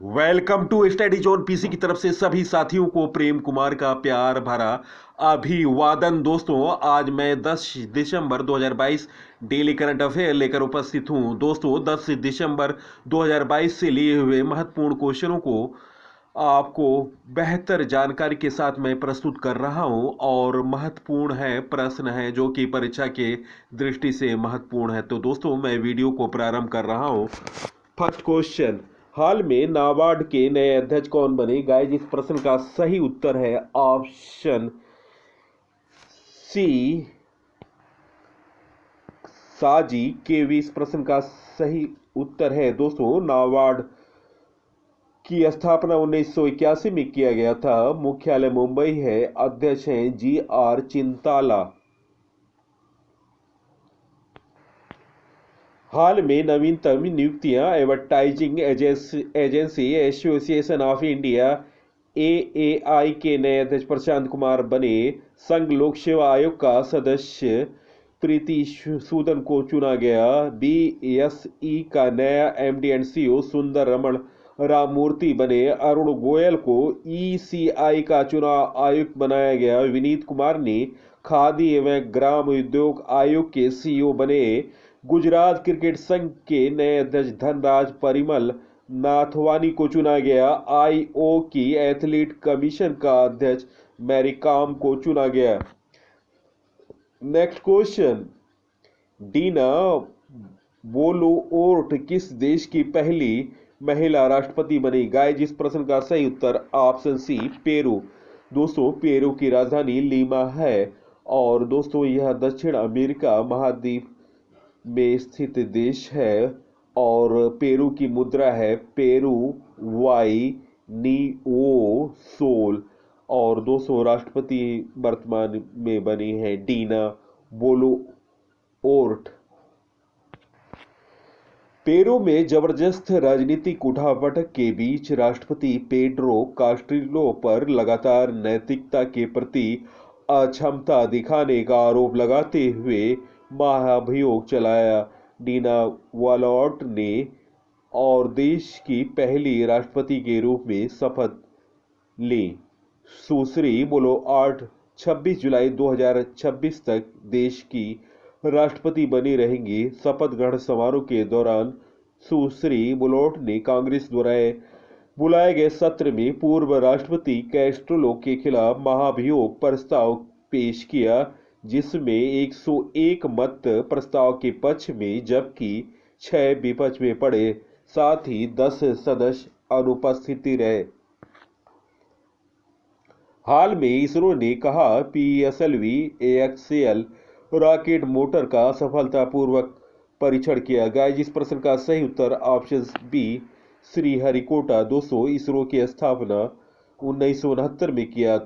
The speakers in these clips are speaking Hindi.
Welcome to study zone PC की तरफ से सभी साथियों को प्रेम कुमार का प्यार भरा अभिवादन। दोस्तों, आज मैं 10 दिसंबर 2022 डेली करंट अफेयर लेकर उपस्थित हूं। दोस्तों, 10 दिसंबर 2022 से लिए हुए महत्वपूर्ण क्वेश्चनों को आपको बेहतर जानकारी के साथ मैं प्रस्तुत कर रहा हूं और महत्वपूर्ण है प्रश्न है जो कि परीक्षा के दृष्टि से महत्वपूर्ण है। तो दोस्तों, मैं वीडियो को प्रारंभ कर रहा हूं। फर्स्ट क्वेश्चन, हाल में नाबार्ड के नए अध्यक्ष कौन बने? गाइस, इस प्रश्न का सही उत्तर है ऑप्शन सी, साजी केवी। इस प्रश्न का सही उत्तर है। दोस्तों, नाबार्ड की स्थापना 1981 में किया गया था। मुख्यालय मुंबई है। अध्यक्ष हैं GR चिंताला। हाल में नवीनतम नियुक्तियां advertising agency association of India AAI के नए अध्यक्ष प्रशांत कुमार बने। संघ लोक सेवा आयोग का सदस्य प्रीति सूदन को चुना गया। BSE का नया MD एंड CEO सुंदर रमण राममूर्ति बने। अरुण गोयल को ECI का चुनाव आयुक्त बनाया गया। विनीत कुमार ने खादी एवं ग्राम उद्योग आयोग के CEO बने। गुजरात क्रिकेट संघ के नए अध्यक्ष धनराज परिमल नाथवानी को चुना गया। IO की एथलीट कमीशन का अध्यक्ष मैरी कॉम को चुना गया। नेक्स्ट क्वेश्चन, डीना बोलुओर्ट किस देश की पहली महिला राष्ट्रपति बनी? गाइस, इस प्रश्न का सही उत्तर ऑप्शन सी, पेरू। दोस्तों, पेरू की राजधानी लीमा है और दोस्तों यह दक्षिण अमेरिका महाद्वीप में स्थित देश है और पेरू की मुद्रा है पेरू वाई नीओ सोल। और 200 राष्ट्रपति वर्तमान में बनी है डीना बोलुओर्ट। पेरू में जबरदस्त राजनीतिक उठापटक के बीच राष्ट्रपति पेड्रो कास्टिल्लो पर लगातार नैतिकता के प्रति अक्षमता दिखाने का आरोप लगाते हुए महाभियोग चलाया। डीना बोलुओर्ट ने और देश की पहली राष्ट्रपति के रूप में शपथ ली। सुश्री बोलुओर्ट 26 जुलाई 2026 तक देश की राष्ट्रपति बनी रहेंगी। शपथ ग्रहण समारोह के दौरान सुश्री बोलुओर्ट ने कांग्रेस द्वारा बुलाए गए सत्र में पूर्व राष्ट्रपति कैस्ट्रो के खिलाफ महाभियोग प्रस्ताव पेश किया, जिसमें 101 मत प्रस्ताव के पक्ष में जबकि 6 विपक्ष में पड़े। साथ ही 10 सदस्य अनुपस्थित रहे। हाल में इसरो ने कहा PSLV AXL रॉकेट मोटर का सफलतापूर्वक परीक्षण किया। गाइस, इस प्रश्न का सही उत्तर ऑप्शन बी, श्रीहरिकोटा। दोस्तों, इसरो की स्थापना 1969 में किया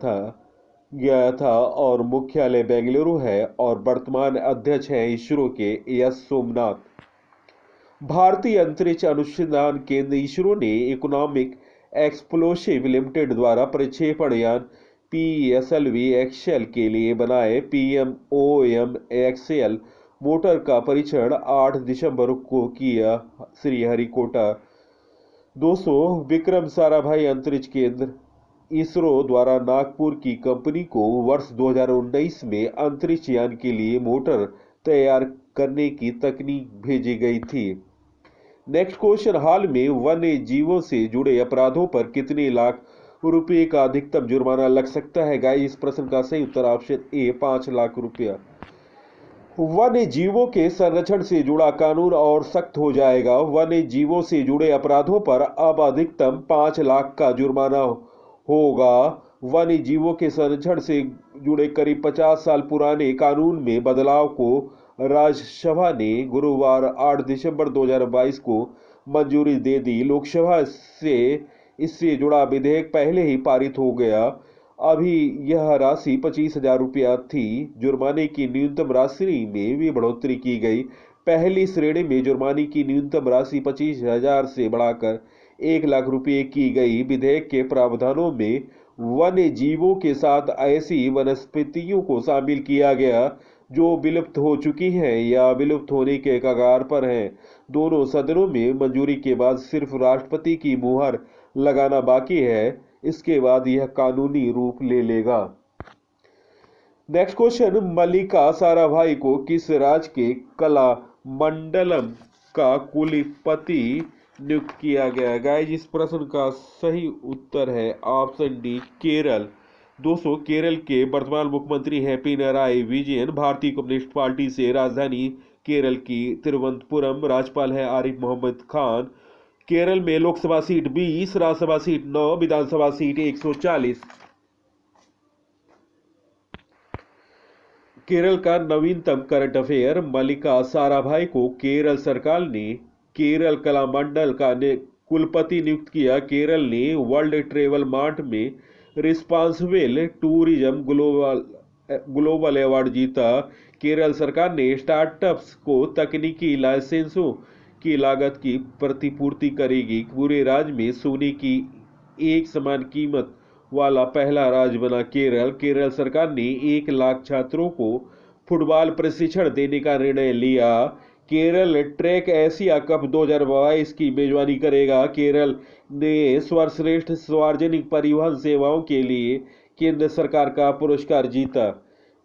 था और मुख्यालय बेंगलुरु है और वर्तमान अध्यक्ष हैं इसरो के एस सोमनाथ। भारतीय अंतरिक्ष अनुसंधान केंद्र इसरो ने इकोनॉमिक एक्सप्लोसिव लिमिटेड द्वारा प्रक्षेपण यान PSLV XL के लिए बनाए PMOM XL मोटर का परीक्षण 8 दिसंबर को किया। श्रीहरिकोटा। दोस्तों, विक्रम साराभाई अंतरिक्ष केंद्र इसरो द्वारा नागपुर की कंपनी को वर्ष 2019 में अंतरिक्ष यान के लिए मोटर तैयार करने की तकनीक भेजी गई थी। नेक्स्ट क्वेश्चन, हाल में वन्य जीवों से जुड़े अपराधों पर कितने लाख रुपए का अधिकतम जुर्माना लग सकता है? गाइस, इस प्रश्न का सही उत्तर ऑप्शन ए, 5 लाख रुपया। वन्य जीवों के संरक्षण से जुड़ा कानून और सख्त हो जाएगा। वन्य जीवों से जुड़े अपराधों पर अब अधिकतम 5 लाख का जुर्माना होगा। वन्य जीवों के संरक्षण से जुड़े करीब 50 साल पुराने कानून में बदलाव को राज्यसभा ने गुरुवार 8 दिसंबर 2022 को मंजूरी दे दी। लोकसभा से इससे जुड़ा विधेयक पहले ही पारित हो गया। अभी यह राशि 25,000 रुपया थी। जुर्माने की न्यूनतम राशि में भी बढ़ोतरी की गई। पहली श्रेणी में जुर्माने की न्यूनतम राशि 25,000 से बढ़ाकर 1 लाख रुपये की गई। विधेयक के प्रावधानों में वन्य जीवों के साथ ऐसी वनस्पतियों को शामिल किया गया जो विलुप्त हो चुकी हैं या विलुप्त होने के कगार पर हैं। दोनों सदनों में मंजूरी के बाद सिर्फ राष्ट्रपति की मुहर लगाना बाकी है। इसके बाद यह कानूनी रूप ले लेगा। नेक्स्ट क्वेश्चन, मल्लिका साराभाई को किस राज्य के कला मंडलम का कुलपति नियुक्त किया गया? गाइस, इस प्रश्न का सही उत्तर है ऑप्शन डी, केरल। दोस्तों, केरल के वर्तमान मुख्यमंत्री हैं पिनराई विजयन। भारतीय कम्युनिस्ट पार्टी से राजधानी केरल की तिरुवनंतपुरम। राज्यपाल है आरिफ मोहम्मद खान। केरल में लोकसभा सीट 20, राज्यसभा सीट 9, विधानसभा सीट 140। केरल का नवीनतम करंट अफेयर, मल्लिका साराभाई को केरल सरकार ने केरल कला मंडल का कुलपति नियुक्त किया। केरल ने वर्ल्ड ट्रेवल मार्ट में रिस्पॉन्सिबल टूरिज्म ग्लोबल अवार्ड जीता। केरल सरकार ने स्टार्टअप्स को तकनीकी लाइसेंसों की लागत की प्रतिपूर्ति करेगी। पूरे राज्य में सोने की एक समान कीमत वाला पहला राज्य बना केरल। केरल सरकार ने 1 लाख छात्रों को फुटबॉल प्रशिक्षण देने का निर्णय लिया। केरल ट्रैक एशिया कप 2022 की मेजबानी करेगा। केरल ने सर्वश्रेष्ठ सार्वजनिक परिवहन सेवाओं के लिए केंद्र सरकार का पुरस्कार जीता।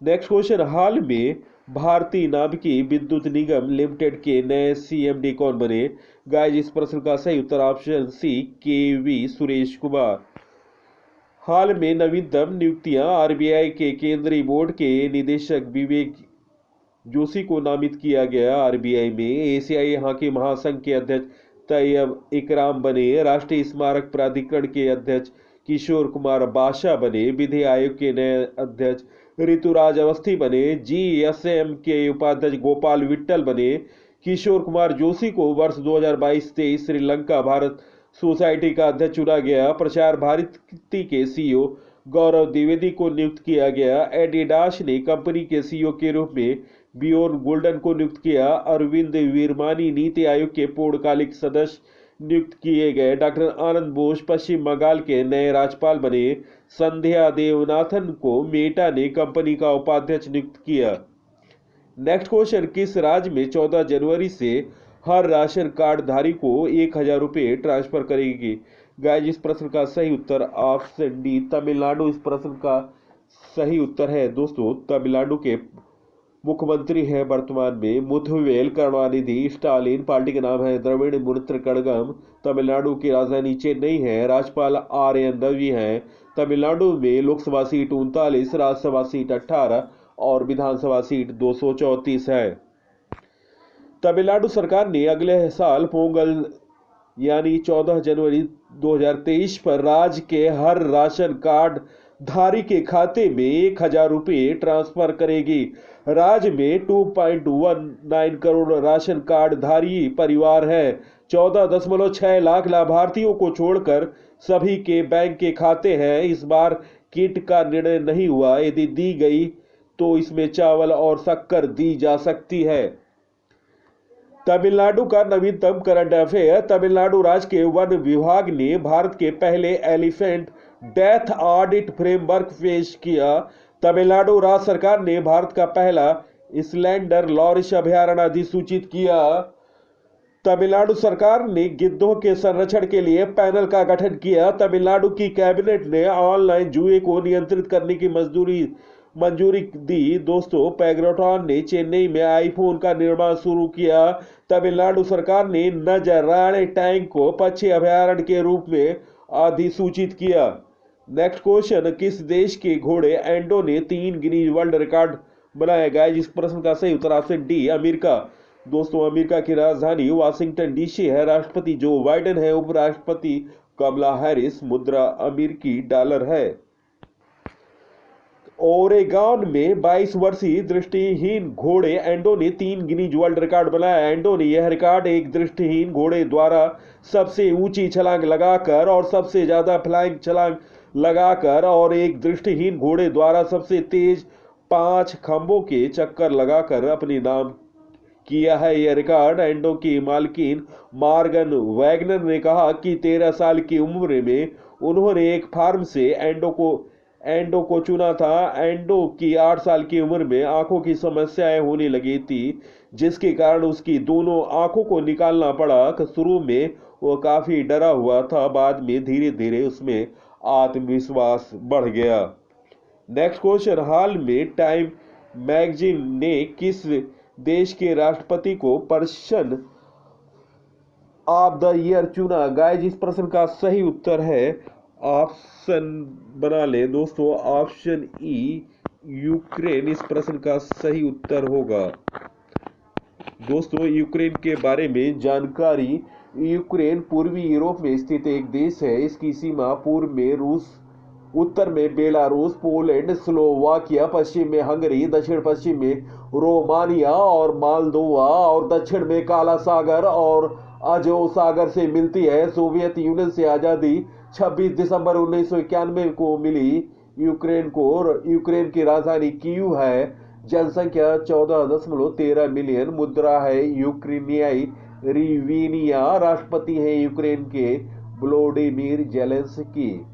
नेक्स्ट क्वेश्चन, हाल में भारतीय नाभिकीय विद्युत निगम लिमिटेड के नए CMD कौन बने? गाइस, इस प्रश्न का सही उत्तर option C, KV Suresh Kumar. हाल में नवीनतम नियुक्तियां, RBI के केंद्रीय बोर्ड के निदेशक विवेक जोशी को नामित किया गया। RBI में एशियाई हॉकी महासंघ के अध्यक्ष तैयब इकराम बने। राष्ट्रीय स्मारक प्राधिकरण के अध्यक्ष किशोर कुमार बाशा बने। विधि आयोग के नए अध्यक्ष ऋतुराज अवस्थी बने। GSM के उपाध्यक्ष गोपाल विट्ठल बने। किशोर कुमार जोशी को वर्ष 2022-23 श्रीलंका भारत सोसाइटी का अध्यक्ष चुना गया। प्रसार भारती के CEO गौरव द्विवेदी को नियुक्त किया गया। एडिडास ने कंपनी के CEO के रूप में बियोन गोल्डन को नियुक्त किया। अरविंद वीरमानी नीति आयोग के पूर्णकालिक सदस्य नियुक्त किए गए। डॉक्टर आनंद बोस पश्चिम बंगाल के नए राज्यपाल बने। संध्या देवनाथन को मेटा ने कंपनी का उपाध्यक्ष नियुक्त किया। नेक्स्ट क्वेश्चन, किस राज्य में 14 जनवरी से हर राशन कार्ड धारी को 1000 रुपये ट्रांसफर करेगी? गाइस, इस प्रश्न का सही उत्तर ऑप्शन डी, तमिलनाडु इस प्रश्न का सही उत्तर है। दोस्तों, तमिलनाडु के मुख्यमंत्री है वर्तमान में मुथुवेल करुणानिधि स्टालिन। पार्टी का नाम है द्रविड़ मुनेत्र कड़गम। तमिलनाडु की राजधानी चेन्नई है। राज्यपाल RN रवि हैं। तमिलनाडु में लोकसभा सीट 39, राज्यसभा सीट 18 और विधानसभा सीट 234 है। तमिलनाडु सरकार ने अगले साल पोंगल यानी 14 जनवरी 2023 पर राज्य के हर राशन कार्ड धारी के खाते में 1000 रुपये ट्रांसफर करेगी। राज्य में 2.19 करोड़ राशन कार्ड धारी परिवार हैं। 14.6 लाख लाभार्थियों को छोड़कर सभी के बैंक के खाते हैं। इस बार किट का निर्णय नहीं हुआ। यदि दी गई तो इसमें चावल और शक्कर दी जा सकती है। तमिलनाडु का नवीनतम करंट अफेयर, तमिलनाडु राज्य के वन विभाग ने भारत के पहले एलिफेंट डेथ ऑडिट फ्रेमवर्क पेश किया। तमिलनाडु राज्य सरकार ने भारत का पहला स्लेंडर लॉरिश अभयारण्य अधिसूचित किया। तमिलनाडु सरकार ने गिद्धों के संरक्षण के लिए पैनल का गठन किया। तमिलनाडु की कैबिनेट ने ऑनलाइन जुए को नियंत्रित करने की मंजूरी दी। दोस्तों, पैग्रोटॉन ने चेन्नई में आईफोन का निर्माण शुरू किया। तमिलनाडु सरकार ने नजराणे टैंक को पक्षी अभयारण्य के रूप में अधिसूचित किया। नेक्स्ट क्वेश्चन, किस देश के घोड़े एंडो ने 3 गिनीज वर्ल्ड रिकॉर्ड बनाया? गया जिस प्रश्न का सही उत्तर ऑप्शन डी, अमेरिका। दोस्तों, अमेरिका की राजधानी वाशिंगटन DC है। राष्ट्रपति जो बाइडेन है। उपराष्ट्रपति कमला हैरिस। मुद्रा अमेरिकी डॉलर है। ओरेगॉन में 22 वर्षीय दृष्टिहीन घोड़े एंडो ने 3 गिनीज वर्ल्ड रिकॉर्ड बनाया। एंडो ने यह रिकॉर्ड एक दृष्टिहीन घोड़े द्वारा सबसे ऊंची छलांग लगाकर और सबसे ज्यादा फ्लाइंग छलांग लगाकर और एक दृष्टिहीन घोड़े द्वारा सबसे तेज 5 खंभों के चक्कर लगाकर अपने नाम किया है। यह रिकॉर्ड एंडो की मालकिन मॉर्गन वैगनर ने कहा कि 13 साल की उम्र में उन्होंने एक फार्म से एंडो को चुना था। एंडो की 8 साल की उम्र में आंखों की समस्याएं होने लगी थी, जिसके कारण उसकी दोनों आंखों को निकालना पड़ा। शुरू में वो काफ़ी डरा हुआ था। बाद में धीरे धीरे उसमें आत्मविश्वास बढ़ गया। नेक्स्ट क्वेश्चन, हाल में टाइम मैगजीन ने किस देश के राष्ट्रपति को पर्सन ऑफ द ईयर चुना? गाइस इस प्रश्न का सही उत्तर है, ऑप्शन बना ले दोस्तों, ऑप्शन ई यूक्रेन इस प्रश्न का सही उत्तर होगा। दोस्तों यूक्रेन के बारे में जानकारी, यूक्रेन पूर्वी यूरोप में स्थित एक देश है। इसकी सीमा पूर्व में रूस, उत्तर में बेलारूस, पोलैंड, स्लोवाकिया, पश्चिम में हंगरी, दक्षिण पश्चिम में रोमानिया और मोल्दोवा और दक्षिण में काला सागर और अजो सागर से मिलती है। सोवियत यूनियन से आज़ादी 26 दिसंबर 1991 को मिली। यूक्रेन की राजधानी कीव है। जनसंख्या 14.13 मिलियन। मुद्रा है यूक्रेनियाई रिवीनिया। राष्ट्रपति है यूक्रेन के व्लोदिमीर जेलेंस्की।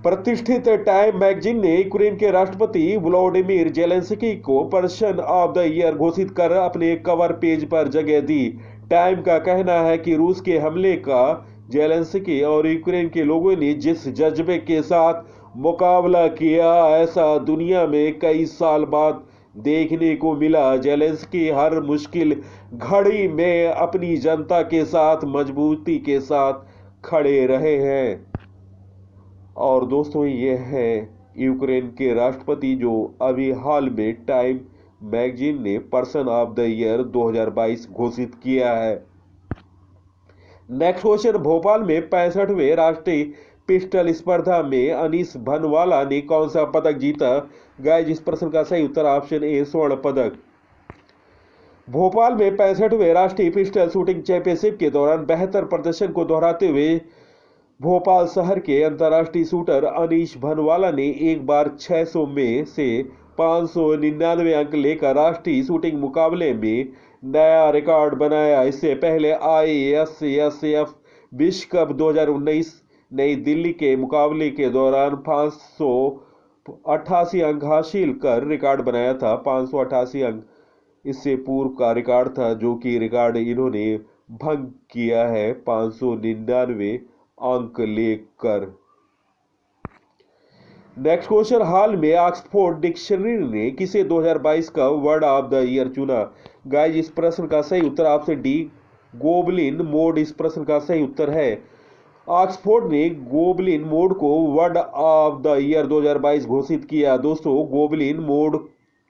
प्रतिष्ठित टाइम मैगजीन ने यूक्रेन के राष्ट्रपति व्लोदिमीर जेलेंस्की को पर्सन ऑफ द ईयर घोषित कर अपने कवर पेज पर जगह दी। टाइम का कहना है कि रूस के हमले का जेलेंस्की और यूक्रेन के लोगों ने जिस जज्बे के साथ मुकाबला किया, ऐसा दुनिया में कई साल बाद देखने को मिला। जेलेंस्की हर मुश्किल घड़ी में अपनी जनता के साथ मजबूती के साथ खड़े रहे हैं। और दोस्तों ये है यूक्रेन के राष्ट्रपति जो अभी हाल में टाइम मैगजीन ने पर्सन ऑफ द ईयर 2022 घोषित किया है। नेक्स्ट क्वेश्चन, भोपाल में 65वें राष्ट्रीय पिस्टल स्पर्धा में अनीश भनवाला ने कौन सा पदक जीता? गाइस इस प्रश्न का सही उत्तर ऑप्शन ए स्वर्ण पदक। भोपाल में 65वें राष्ट्रीय पिस्टल शूटिंग चैंपियनशिप के दौरान बेहतर प्रदर्शन को दोहराते हुए भोपाल शहर के अंतर्राष्ट्रीय शूटर अनीश भनवाला ने एक बार 600 में से 599 अंक लेकर राष्ट्रीय शूटिंग मुकाबले में नया रिकॉर्ड बनाया। इससे पहले ISSF विश्व कप 2019 नई दिल्ली के मुकाबले के दौरान 588 अंक हासिल कर रिकॉर्ड बनाया था। 588 अंक इससे पूर्व का रिकॉर्ड था, जो कि रिकॉर्ड इन्होंने भंग किया है 599 अंक लेकर। नेक्स्ट क्वेश्चन, हाल में ऑक्सफोर्ड डिक्शनरी ने किसे 2022 का वर्ड ऑफ द ईयर चुना? गाइस इस प्रश्न का सही उत्तर ऑप्शन डी गोबलिन मोड इस प्रश्न का सही उत्तर है। ऑक्सफोर्ड ने गोबलिन मोड को वर्ड ऑफ द ईयर 2022 घोषित किया। दोस्तों गोबलिन मोड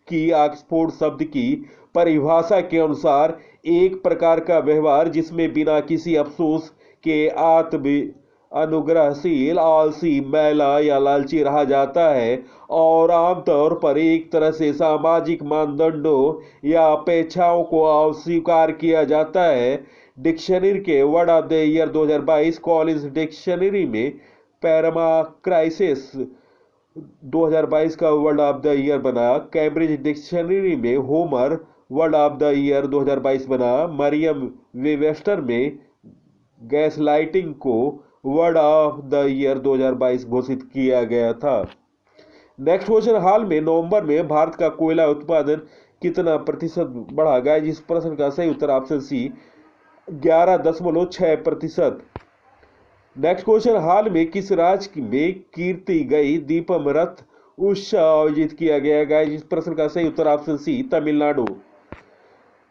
की ऑक्सफोर्ड शब्द की परिभाषा के अनुसार एक प्रकार का व्यवहार जिसमें बिना किसी अफसोस के आत्म अनुग्रहशील, आलसी, मैला या लालची रहा जाता है और आमतौर पर एक तरह से सामाजिक मानदंडों या अपेक्षाओं को अस्वीकार किया जाता है। डिक्शनरी के word of the year 2022 Collins dictionary में पैरामाक्राइसिस 2022 का वर्ड ऑफ द ईयर बना। कैम्ब्रिज डिक्शनरी में Homer word of the year 2022 बना। मरियम वेबस्टर में गैसलाइटिंग को वर्ड ऑफ द ईयर 2022 घोषित किया गया था। नेक्स्ट क्वेश्चन, हाल में नवंबर में भारत का कोयला उत्पादन कितना प्रतिशत बढ़ा? गाइस इस प्रश्न का सही उत्तर ऑप्शन सी 11.6%। नेक्स्ट क्वेश्चन, हाल में किस राज्य में कीर्ति गई दीपम रथ उत्सव आयोजित किया गया? गाइस इस प्रश्न का सही उत्तर ऑप्शन सी तमिलनाडु।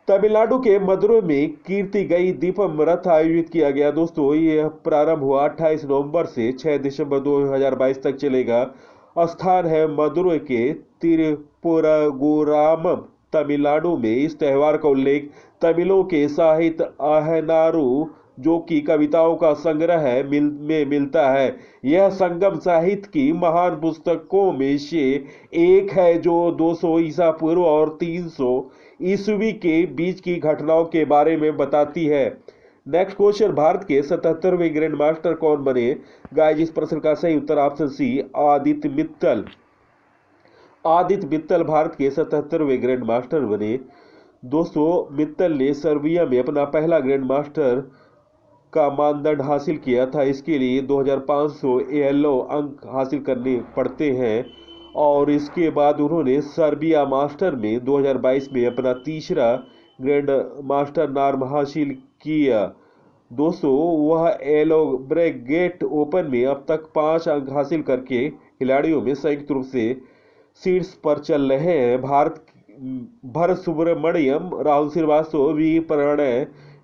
तमिलनाडु के मदुरै में कीर्ति गई दीपम रथ आयोजित किया गया। दोस्तों यह प्रारंभ हुआ 28 नवंबर से 6 दिसंबर 2022 तक चलेगा। स्थान है मदुरै के तिरुपुरगुराम तमिलनाडु में। इस त्यौहार का उल्लेख तमिलों के साहित्य अहनारू जो कि कविताओं का संग्रह है में मिलता है। यह संगम साहित्य की महान पुस्तकों में से एक है जो 200 ईसा पूर्व और 300 ईस्वी के बीच की घटनाओं के बारे में बताती है। नेक्स्ट क्वेश्चन, भारत के 77वें ग्रैंड मास्टर कौन बने? गाइस इस प्रश्न का सही उत्तर ऑप्शन सी आदित्य मित्तल। आदित्य मित्तल भारत के 77वें ग्रैंड मास्टर बने। दोस्तों मित्तल ने सर्बिया में अपना पहला ग्रैंड मास्टर का मानदंड हासिल किया था। इसके लिए 2500 ALO अंक हासिल करने पड़ते हैं और इसके बाद उन्होंने सर्बिया मास्टर में 2022 में अपना तीसरा ग्रैंड मास्टर नाम हासिल किया। दोस्तों वह एलोब्रेगेट ओपन में अब तक 5 अंक हासिल करके खिलाड़ियों में संयुक्त रूप से शीर्ष पर चल रहे हैं। भरत सुब्रमण्यम, राहुल श्रीवास्तव,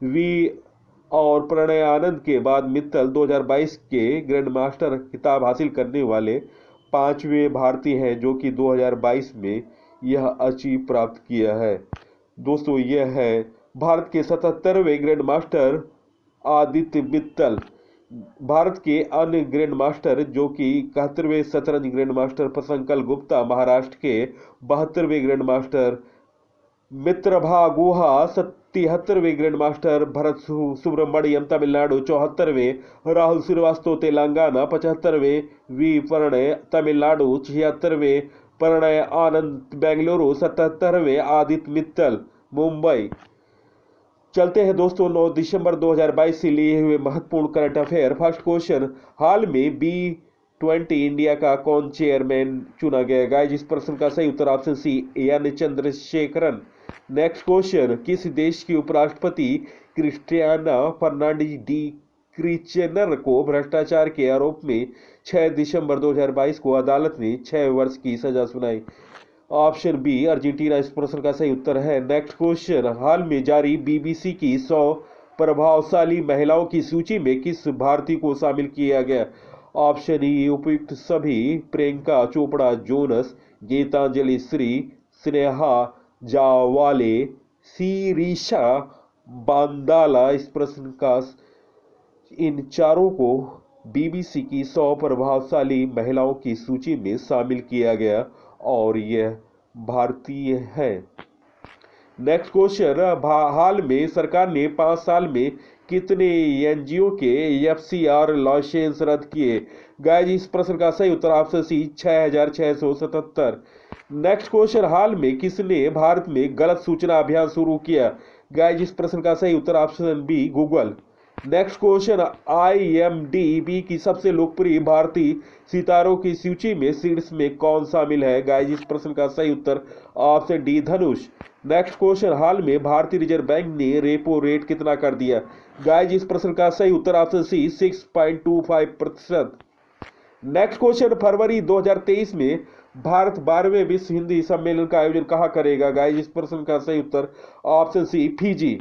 वी और प्रणय आनंद के बाद मित्तल 2022 के ग्रैंड मास्टर खिताब हासिल करने वाले 5वें भारतीय हैं जो कि 2022 में यह अचीव प्राप्त किया है। दोस्तों यह है भारत के 77वें ग्रैंड मास्टर आदित्य मित्तल। भारत के अन्य ग्रैंड मास्टर जो कि 71वें शतरंज ग्रैंड मास्टर प्रशंकल गुप्ता, महाराष्ट्र के 72वें ग्रैंड मास्टर मित्रभा गुहा, 73वें ग्रैंड मास्टर भरत सुब्रमण्यम तमिलनाडु, 74वें राहुल श्रीवास्तव तेलंगाना, 75वें वी प्रणय तमिलनाडु, 76वें प्रणय आनंद बेंगलुरु, 77वें आदित्य मित्तल मुंबई। चलते हैं दोस्तों 9 दिसंबर 2022 से लिए हुए महत्वपूर्ण करंट अफेयर। फर्स्ट क्वेश्चन, हाल में B20 इंडिया का कौन चेयरमैन चुना गया? गाइस इस प्रश्न का सही उत्तर option C N Chandrasekaran. Next question, किस देश की उपराष्ट्रपति क्रिस्टियाना फर्नांडीज डी क्रिचनर को भ्रष्टाचार के आरोप में 6 दिसंबर 2022 को अदालत ने 6 वर्ष की सजा सुनाई? ऑप्शन बी अर्जेंटीना इस प्रश्न का सही उत्तर है। नेक्स्ट क्वेश्चन, हाल में जारी बीबीसी की 100 प्रभावशाली महिलाओं की सूची में किस भारतीय को शामिल किया गया? ऑप्शन ई उपयुक्त सभी, प्रियंका चोपड़ा जोनस, गीतांजलि श्री, स्नेहा जावाले, सीरीशा बांदाला। इस प्रश्न का इन चारों को बीबीसी की 100 प्रभावशाली महिलाओं की सूची में शामिल किया गया और यह भारतीय है। नेक्स्ट क्वेश्चन, हाल में सरकार ने 5 साल में कितने एनजीओ के एफसीआर लाइसेंस रद्द किए? गाइस इस प्रश्न का सही उत्तर ऑप्शन सी 6677। नेक्स्ट क्वेश्चन, हाल में किसने भारत में गलत सूचना अभियान शुरू किया? गाइस इस प्रश्न का सही उत्तर option B Google. Next question, IMDb की सबसे लोकप्रिय भारतीय सितारों की सूची में शीर्ष में कौन शामिल है? गाइस इस प्रश्न का सही उत्तर ऑप्शन डी धनुष। नेक्स्ट क्वेश्चन, हाल में भारतीय रिजर्व बैंक ने रेपो रेट कितना कर दिया? गाइस इस प्रश्न का सही उत्तर ऑप्शन सी 6.25%। नेक्स्ट क्वेश्चन, फरवरी 2023 में भारत 12वें विश्व हिंदी सम्मेलन का आयोजन कहाँ करेगा? गाइस इस प्रश्न का सही उत्तर option C Fiji.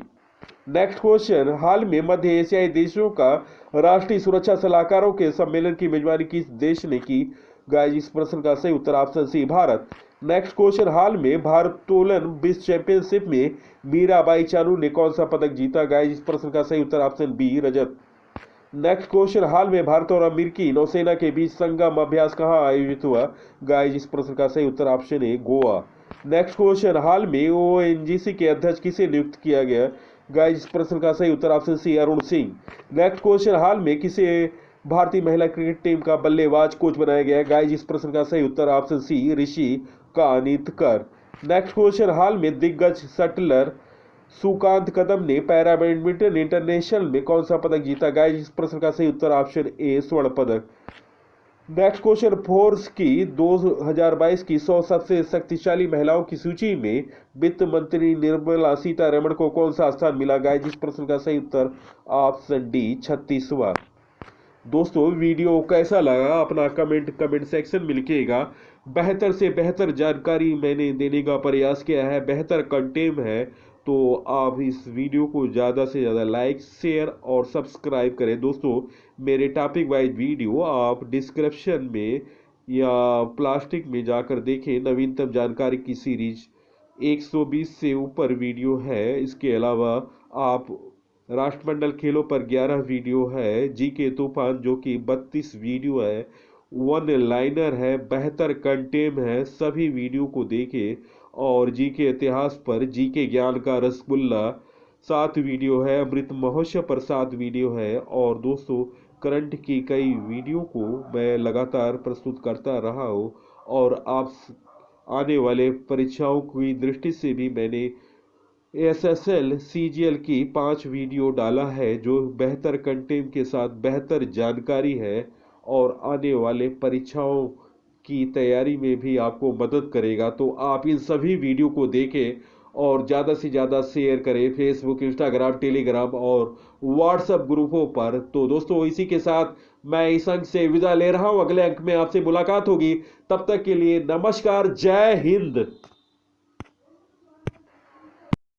Next question, हाल में मध्य एशियाई देशों का राष्ट्रीय सुरक्षा सलाहकारों के सम्मेलन की मेजबानी किस देश ने की? गाइस इस प्रश्न का सही उत्तर option C Bharat. Next question, हाल में भारोत्तोलन विश्व चैंपियनशिप में मीराबाई चानू ने कौन सा पदक जीता? गाइस इस प्रश्न का सही उत्तर ऑप्शन बी रजत। नेक्स्ट क्वेश्चन, हाल में भारत और अमेरिकी नौसेना के बीच संगम अभ्यास कहाँ आयोजित हुआ? गाइस इस प्रश्न का सही उत्तर option A Goa. Next question, हाल में ONGC के अध्यक्ष किसे नियुक्त किया गया? गाइस इस प्रश्न का सही उत्तर option C Arun Singh. Next question, हाल में किसे भारतीय महिला क्रिकेट टीम का बल्लेबाज कोच बनाया गया? गाइस इस प्रश्न का सही उत्तर ऑप्शन सी ऋषि कानितकर। नेक्स्ट क्वेश्चन, हाल में दिग्गज शटलर सुकांत कदम ने पैरा बैडमिंटन इंटरनेशनल में कौन सा पदक जीता? गाइस इस प्रश्न का सही उत्तर ऑप्शन ए स्वर्ण पदक। नेक्स्ट क्वेश्चन, फोर्ब्स की 2022 की 100 सबसे शक्तिशाली महिलाओं की सूची में वित्त मंत्री निर्मला सीतारमण को कौन सा स्थान मिला? गाइस इस प्रश्न का सही उत्तर ऑप्शन डी 36वां। दोस्तों वीडियो कैसा लगा अपना कमेंट सेक्शन में लिखिएगा। बेहतर से बेहतर जानकारी मैंने देने का प्रयास किया है, बेहतर कंटेंट है, तो आप इस वीडियो को ज़्यादा से ज़्यादा लाइक, शेयर और सब्सक्राइब करें। दोस्तों मेरे टॉपिक वाइज वीडियो आप डिस्क्रिप्शन में या प्लास्टिक में जाकर देखें। नवीनतम जानकारी की सीरीज 120 से ऊपर वीडियो है। इसके अलावा आप राष्ट्रमंडल खेलों पर 11 वीडियो है, जीके तूफान जो कि 32 वीडियो है, वन लाइनर है, बेहतर कंटेंट है। सभी वीडियो को देखें। और जीके इतिहास पर जीके ज्ञान का रसगुल्ला 7 वीडियो है, अमृत महोत्सव पर 7 वीडियो है। और दोस्तों करंट की कई वीडियो को मैं लगातार प्रस्तुत करता रहा हूँ और आप आने वाले परीक्षाओं की दृष्टि से भी मैंने SSL CGL की 5 वीडियो डाला है जो बेहतर कंटेंट के साथ बेहतर जानकारी है और आने वाले परीक्षाओं की तैयारी में भी आपको मदद करेगा। तो आप इन सभी वीडियो को देखें और ज़्यादा से ज़्यादा शेयर करें फेसबुक, इंस्टाग्राम, टेलीग्राम और व्हाट्सएप ग्रुपों पर। तो दोस्तों इसी के साथ मैं इस अंक से विदा ले रहा हूं। अगले अंक में आपसे मुलाकात होगी। तब तक के लिए नमस्कार, जय हिंद।